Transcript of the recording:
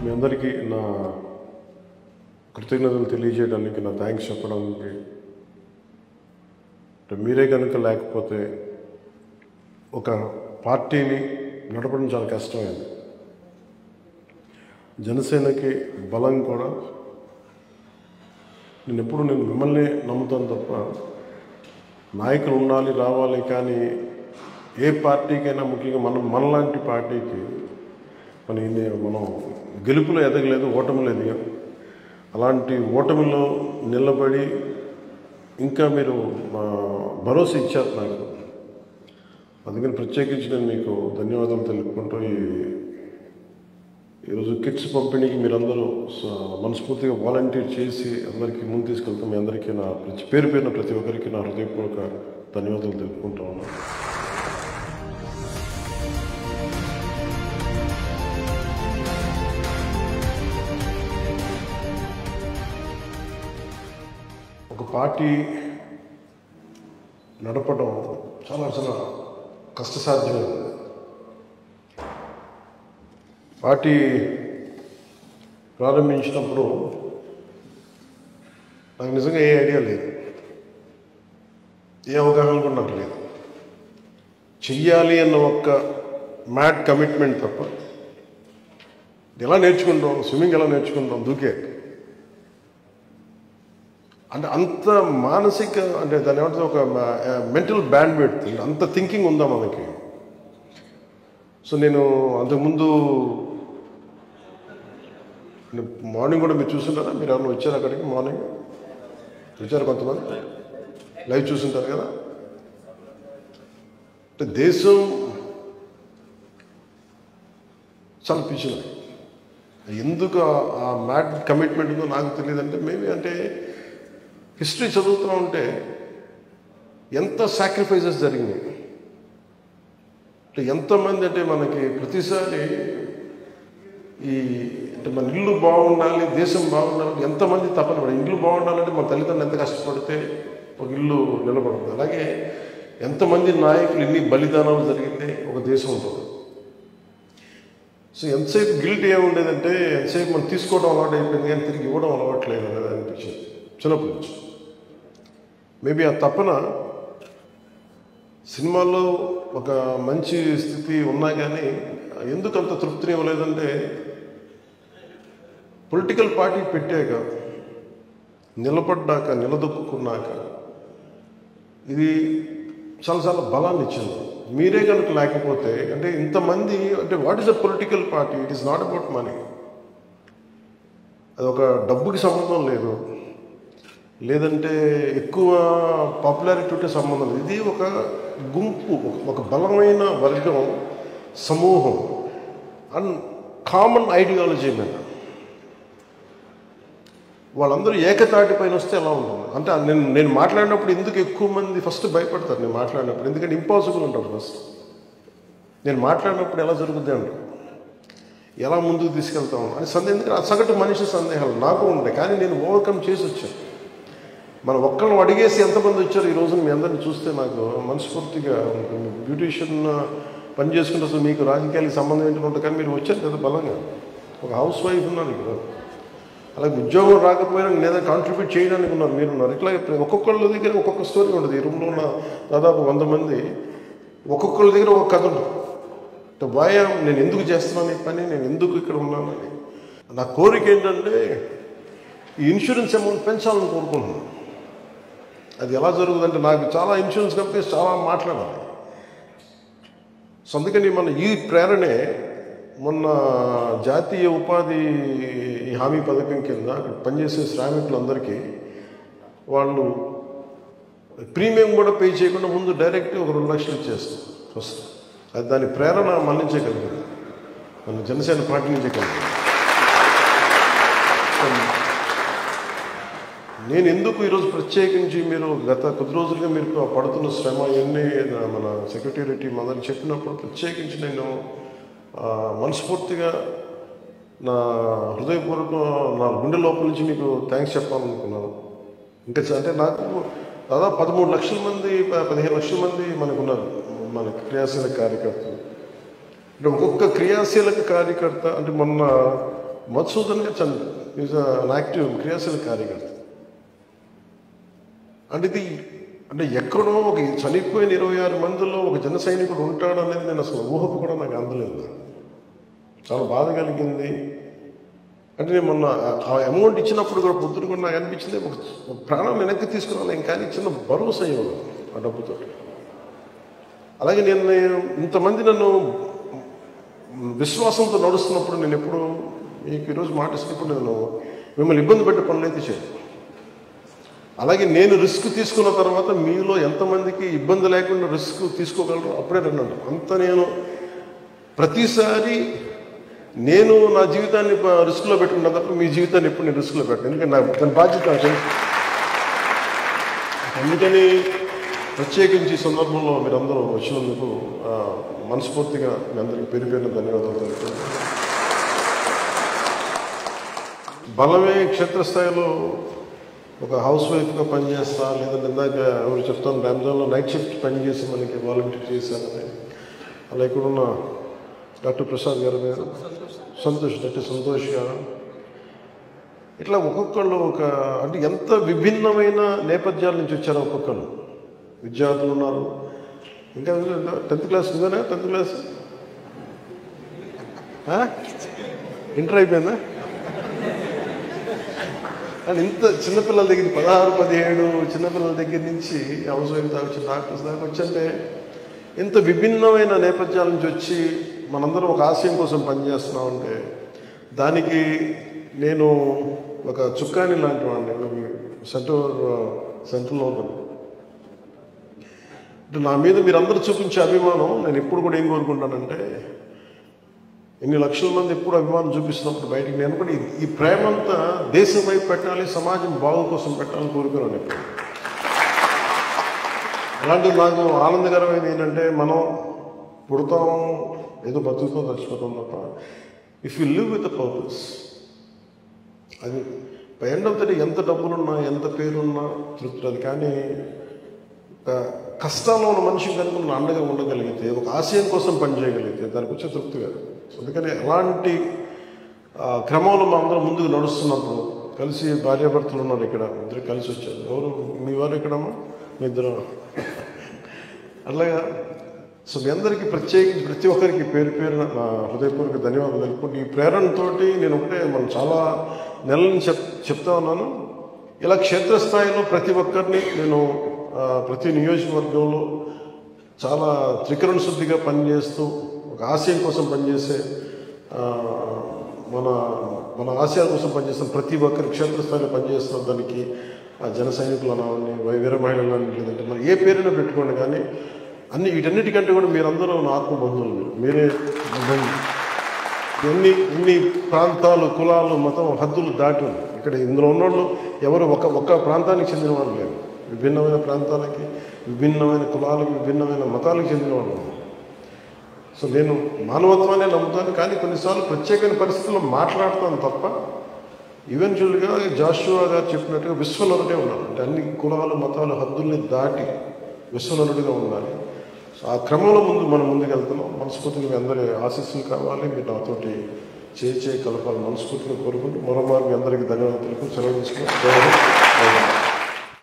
మీ అందరికీ నా కృతజ్ఞతలు తెలియజేయడానికి, నా థ్యాంక్స్ చెప్పడానికి. మీరే కనుక లేకపోతే ఒక పార్టీని నడపడం చాలా కష్టమైంది. జనసేనకి బలం కూడా నేను మిమ్మల్ని నమ్ముతాను తప్ప నాయకులు ఉండాలి రావాలి, కానీ ఏ పార్టీకైనా ముఖ్యంగా మనలాంటి పార్టీకి మనం గెలుపులో ఎదగలేదు, ఓటమిలో ఎదిగాం. అలాంటి ఓటమిలో నిలబడి ఇంకా మీరు భరోసా ఇచ్చారు నాకు. అందుకని ప్రత్యేకించి నేను మీకు ధన్యవాదాలు తెలుపుకుంటూ ఈరోజు కిట్స్ పంపిణీకి మీరందరూ మనస్ఫూర్తిగా వాలంటీర్ చేసి అందరికీ ముందు తీసుకెళ్తాం. మీ అందరికీ నా పేరు పేరున ప్రతి ఒక్కరికి నా హృదయపూర్వక ధన్యవాదాలు తెలుపుకుంటా ఉన్నాను. ఒక పార్టీ నడపడం చాలా కష్టసాధ్యమైంది. పార్టీ ప్రారంభించినప్పుడు నాకు నిజంగా ఏ ఐడియా లేదు, ఏ అవగాహన కూడా నాకు లేదు. చెయ్యాలి అన్న ఒక్క మ్యాడ్ కమిట్మెంట్ తప్ప ఎలా నేర్చుకుంటాం, స్విమ్మింగ్ ఎలా నేర్చుకుంటాం, దూకే అంటే అంత మానసిక అంటే దాని ఏమంటే ఒక మెంటల్ బ్యాండ్ విడ్త్, అంత థింకింగ్ ఉందా మనకి. సో నేను అంతకుముందు మార్నింగ్ కూడా మీరు చూస్తుంటారా, మీరు ఎవరైనా వచ్చారు అక్కడికి? మార్నింగ్ వచ్చారు కొంతమంది, లైవ్ చూస్తుంటారు కదా. అంటే దేశం చాలా పిచ్చిది. ఎందుకు ఆ మ్యాడ్ కమిట్మెంట్ ఉందో నాకు తెలియదు. అంటే మేబీ అంటే హిస్టరీ చదువుతూ ఉంటే ఎంత సాక్రిఫైసెస్ జరిగినాయి, అంటే ఎంతమంది అంటే మనకి ప్రతిసారి అంటే మన ఇల్లు బాగుండాలి, దేశం బాగుండాలి, ఎంతమంది తపన పడి ఇల్లు బాగుండాలంటే మన తల్లిదండ్రులు ఎంత కష్టపడితే ఒక ఇల్లు నిలబడుతుంది. అలాగే ఎంతమంది నాయకులు ఎన్ని బలిదానాలు జరిగితే ఒక దేశం ఉంటుంది. సో ఎంతసేపు గిల్ట్ ఏముండేదంటే ఎంతసేపు మనం తీసుకోవడం అలవాటు అయిపోయింది కానీ తిరిగి ఇవ్వడం అలవాట్లేదు అనేది అనిపించింది చిన్నప్పటి నుంచి. మేబీ ఆ తపన సినిమాల్లో ఒక మంచి స్థితి ఉన్నా కానీ ఎందుకు అంత తృప్తిని ఇవ్వలేదంటే పొలిటికల్ పార్టీ పెట్టాక, నిలబడ్డాక, నిలదొక్కున్నాక ఇది చాలా బలాన్ని ఇచ్చింది. మీరే కనుక లేకపోతే అంటే ఇంతమంది అంటే what is a political party? It is not about money. అది ఒక డబ్బుకి సంబంధం లేదు, లేదంటే ఎక్కువ పాపులారిటీ ఉంటే సంబంధం లేదు. ఇది ఒక గుంపు, ఒక బలమైన వర్గం, సమూహం అండ్ కామన్ ఐడియాలజీ మీద వాళ్ళందరూ ఏకతాటి పైన వస్తే ఎలా ఉంటుంది అంటే నేను మాట్లాడినప్పుడు ఎందుకు ఎక్కువ మంది ఫస్ట్ భయపడతారు నేను మాట్లాడినప్పుడు, ఎందుకంటే ఇంపాసిబుల్ అంటారు ఫస్ట్. నేను మాట్లాడినప్పుడు ఎలా జరుగుతుంది అంటారు, ఎలా ముందుకు తీసుకెళ్తాము అని ఎందుకంటే సగటు మనిషి సందేహాలు నాకు ఉంటాయి, కానీ నేను ఓవర్కమ్ చేసి వచ్చాను. మనం ఒక్కళ్ళని అడిగేసి ఎంతమంది వచ్చారు ఈ రోజున మీ అందరిని చూస్తే నాకు మనస్ఫూర్తిగా బ్యూటీషియన్ పని చేసుకుంటే అసలు మీకు రాజకీయాలకు సంబంధం ఏంటంటే ఉంటుంది, కానీ మీరు వచ్చారు కదా బలంగా. ఒక హౌస్ వైఫ్ ఉన్నారు ఇక్కడ, అలాగే ఉద్యోగం రాకపోయినా లేదా కాంట్రిబ్యూట్ చేయడానికి ఉన్నారు, మీరు ఉన్నారు. ఇట్లా ఒక్కొక్కళ్ళ దగ్గర ఒక్కొక్క స్టోరీ ఉంటుంది. ఈ రూమ్లో ఉన్న దాదాపు 100 మంది ఒక్కొక్కళ్ళ దగ్గర ఒక కథ ఉంటుంది. బాయ్ నేను ఎందుకు చేస్తున్నాను ఈ పని, నేను ఎందుకు ఇక్కడ ఉన్నానని. నా కోరిక ఏంటంటే ఈ ఇన్సూరెన్స్ అమౌంట్ పెంచాలని కోరుకుంటున్నాను. అది ఎలా జరుగుతుందంటే నాకు చాలా ఇన్సూరెన్స్ కంపెనీస్ చాలా మాట్లాడాలి. సో అందుకని ఈ ప్రేరణే మొన్న జాతీయ ఉపాధి హామీ పథకం కింద పనిచేసే శ్రామికులందరికీ వాళ్ళు ప్రీమియం కూడా పే చేయకుండా ముందు డైరెక్ట్ ఒక 2 లక్షలు ఇచ్చేస్తాం ఫస్ట్. అది దాని ప్రేరణ మళ్ళించగలిగింది, మన జనసేన పార్టీ నుంచే కలిగింది. నేను ఎందుకు ఈరోజు ప్రత్యేకించి మీరు గత కొద్ది రోజులుగా మీరు పడుతున్న శ్రమ ఇవన్నీ మన సెక్రటరీ టీం అందరికీ చెప్పినప్పుడు ప్రత్యేకించి నేను మనస్ఫూర్తిగా నా హృదయపూర్వకం నా గుండె లోపల నుంచి మీకు థ్యాంక్స్ చెప్పాలనుకున్నాను. ఇంకా అంటే నాకు దాదాపు 13 లక్షల మంది 15 లక్షల మంది మనకున్నారు మన క్రియాశీలక కార్యకర్తలు. అంటే ఒక్కొక్క క్రియాశీలక కార్యకర్త అంటే మొన్న మధుసూదన్ గారు ఈజ్ అన్ యాక్టివ్ క్రియాశీల కార్యకర్త. అంటే ఇది అంటే ఎక్కడో ఒక చనిపోయిన 26 మందిలో ఒక జన సైనికుడు ఉంటాడు అనేది నేను అసలు ఊహకు కూడా నాకు అందలేదు. చాలా బాధ కలిగింది. అంటే నేను మొన్న ఆ అమౌంట్ ఇచ్చినప్పుడు కూడా పొద్దున కూడా నాకు అనిపించింది ఒక ప్రాణం వెనక్కి తీసుకురాలి, కానీ చిన్న భరోసా ఇవ్వను ఆ డబ్బుతో. అలాగే నేను ఇంతమంది నన్ను విశ్వాసంతో నడుస్తున్నప్పుడు నేను ఎప్పుడు మీకు ఈరోజు మాట ఇచ్చినప్పుడు నేను మిమ్మల్ని ఇబ్బంది పెట్టే పనులైతే చేయను. అలాగే నేను రిస్క్ తీసుకున్న తర్వాత మీలో ఎంతమందికి ఇబ్బంది లేకుండా రిస్క్ తీసుకోగలరు అప్పుడే రండి. అంత నేను ప్రతిసారి నేను నా జీవితాన్ని రిస్క్లో పెట్టుకున్న తప్ప మీ జీవితాన్ని ఎప్పుడు నేను రిస్క్లో పెట్టాను. ఎందుకంటే దాని బాధ్యత నాకు తెలుసు. అందుకని ప్రత్యేకించి ఈ సందర్భంలో మీరందరూ వచ్చినందుకు మనస్ఫూర్తిగా మీ అందరికీ పేరు ధన్యవాదాలు తెలుపుతున్నాను. బలమే క్షేత్రస్థాయిలో ఒక హౌస్ వైఫ్గా పనిచేస్తా, లేదంటే ఇందాక ఎవరు చెప్తాను రంజాన్లో నైట్ షిఫ్ట్ పనిచేసి మనకి వాలంటీర్ చేశారని. అలా ఇక్కడున్న డాక్టర్ ప్రసాద్ గారు, డాక్టర్ సంతోష్ గారు, ఇట్లా ఒక్కొక్కళ్ళు అంటే ఎంత విభిన్నమైన నేపథ్యాల నుంచి వచ్చారో ఒక్కొక్కళ్ళు. విద్యార్థులు ఉన్నారు, ఇంకా 10th క్లాస్ ఉందనే 10th క్లాస్ ఇంటర్ అయిపోయిందా? అండ్ ఇంత చిన్నపిల్లల దగ్గర 16, 17 చిన్నపిల్లల దగ్గర నుంచి హౌస్ వైఫ్ దాకా వచ్చి డాక్టర్స్ దాకా వచ్చంటే ఇంత విభిన్నమైన నేపథ్యాల నుంచి వచ్చి మనందరం ఒక ఆశయం కోసం పనిచేస్తున్నామంటే దానికి నేను ఒక చుక్కాని లాంటి వాడిని సెంటర్లో ఉంటాను. అంటే నా మీద మీరందరూ చూపించే అభిమానం నేను ఎప్పుడు కూడా ఏం కోరుకుంటానంటే, ఇన్ని లక్షల మంది ఎప్పుడు అభిమానం చూపిస్తున్నప్పుడు బయటికి నేను కూడా ఈ ప్రేమంతా దేశం వైపు పెట్టాలి, సమాజం బాగు కోసం పెట్టాలని కోరుకున్నాను ఎప్పుడు. అలాంటి నాకు ఆనందకరమైనది ఏంటంటే, మనం పుడతాం ఏదో బతుకుతో చచ్చిపోతాం తప్ప if you live with a purpose, అది by end of the day ఎంత డబ్బులున్నా ఎంత పేరున్నా తృప్తి అది. కానీ కష్టాల్లో ఉన్న మనిషిని కనుక మనం అండగా ఉండగలిగితే, ఒక ఆశయం కోసం పనిచేయగలిగితే దానికి వచ్చే తృప్తి కాదు. అందుకని అలాంటి క్రమంలో మా అందరం ముందుకు నడుస్తున్నప్పుడు కలిసి భార్యాభర్తలు ఉన్నారు ఇక్కడ, ఇద్దరు కలిసి వచ్చారు. ఎవరు మీ వారు ఎక్కడమ్మా? మీ ఇద్దరు. అట్లాగా సో మీ అందరికీ ప్రత్యేకించి ప్రతి ఒక్కరికి పేరు పేరున నా హృదయపూర్వక ధన్యవాదాలు తెలుపుకుంటూ, ఈ ప్రేరణతోటి నేను ఒకటే మనం చాలా నెలల నుంచి చెప్తా ఉన్నాను, ఇలా క్షేత్రస్థాయిలో ప్రతి ఒక్కరిని నేను ప్రతి నియోజకవర్గంలో చాలా త్రికరణ శుద్ధిగా పనిచేస్తూ ఒక ఆశయం కోసం పనిచేసే మన ఆశయాల కోసం పనిచేస్తున్న ప్రతి ఒక్కరి క్షేత్రస్థాయిలో పనిచేస్తున్న దానికి జన సైనికులు అనాలని, వీర మహిళలు అని, లేదంటే మరి ఏ పేరైనా పెట్టుకోండి, కానీ వీటన్నిటికంటే కూడా మీరందరూ నా ఆత్మబంధువులు. మీరే ఎన్ని ప్రాంతాలు, కులాలు, మతం, హద్దులు దాటి ఇక్కడ ఇందులో ఉన్నోళ్ళు ఎవరు ఒక్క ప్రాంతానికి చెందిన వాళ్ళు లేరు. విభిన్నమైన ప్రాంతాలకి, విభిన్నమైన కులాలకి, విభిన్నమైన మతాలకు చెందిన వాళ్ళు. సో నేను మానవత్వాన్ని నమ్ముతాను, కానీ కొన్నిసార్లు ప్రత్యేకమైన పరిస్థితుల్లో మాట్లాడతాను తప్ప ఈవెన్చువల్గా జాషువా గారు చెప్పినట్టుగా విశ్వనరుడే ఉన్నాను. అంటే అన్ని కులాలు, మతాలు, హద్దుల్ని దాటి విశ్వనరుడిగా ఉండాలి. సో ఆ క్రమంలో మనం ముందుకు వెళ్తున్నాం. మనస్ఫూర్తిగా మీ అందరి ఆశీస్సులు కావాలి, మీరు నాతోటి చేయి కలపాలి మనస్ఫూర్తిగా కోరుకుంటూ మరోమారు మీ అందరికీ ధన్యవాదాలు తెలుపుతూ సెలవు తీసుకున్నాను.